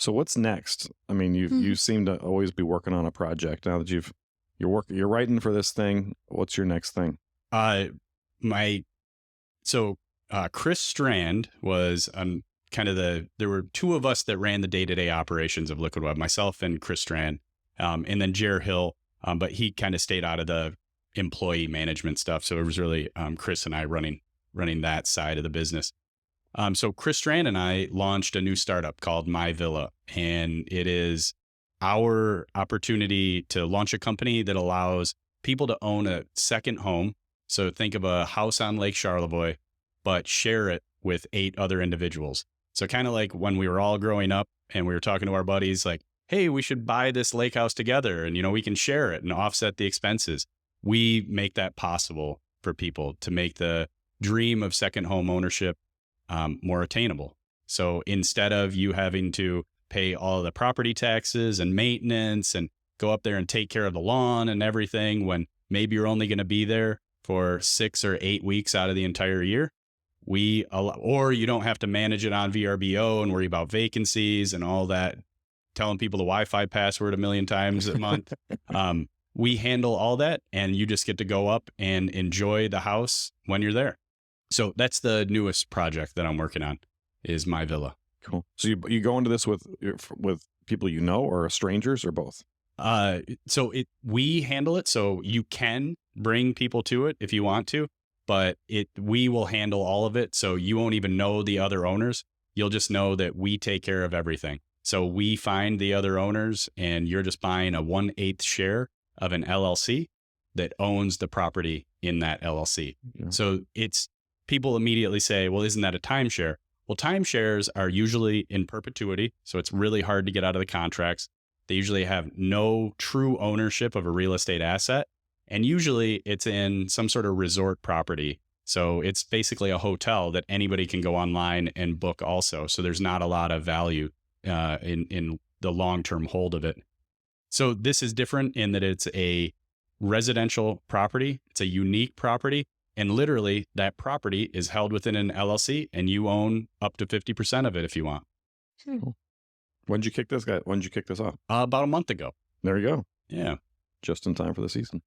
So what's next? I mean, you seem to always be working on a project. Now that you're writing for this thing, what's your next thing? Uh, my so Chris Strand was kind of there were two of us that ran the day-to-day operations of Liquid Web, myself and Chris Strand, and then Jer Hill, but he kind of stayed out of the employee management stuff. So it was really Chris and I running that side of the business. So Chris Strand and I launched a new startup called MyVilla, and it is our opportunity to launch a company that allows people to own a second home. So think of a house on Lake Charlevoix, but share it with 8 other individuals. So kind of like when we were all growing up and we were talking to our buddies like, hey, we should buy this lake house together and, we can share it and offset the expenses. We make that possible for people to make the dream of second home ownership more attainable. So instead of you having to pay all the property taxes and maintenance and go up there and take care of the lawn and everything when maybe you're only going to be there for 6 or 8 weeks out of the entire year, or you don't have to manage it on VRBO and worry about vacancies and all that, telling people the Wi-Fi password a million times a month. We handle all that, and you just get to go up and enjoy the house when you're there. So that's the newest project that I'm working on, is MyVilla. Cool. So you go into this with people or strangers or both? We handle it, so you can bring people to it if you want to, but we will handle all of it. So you won't even know the other owners. You'll just know that we take care of everything. So we find the other owners, and you're just buying a 1/8 share of an LLC that owns the property in that LLC. Yeah. So people immediately say, well, isn't that a timeshare? Well, timeshares are usually in perpetuity, so it's really hard to get out of the contracts. They usually have no true ownership of a real estate asset, and usually it's in some sort of resort property. So it's basically a hotel that anybody can go online and book also. So there's not a lot of value in the long-term hold of it. So this is different in that it's a residential property. It's a unique property. And literally that property is held within an LLC, and you own up to 50% of it if you want. Cool. When did you kick this off? About a month ago. There you go. Yeah. Just in time for the season.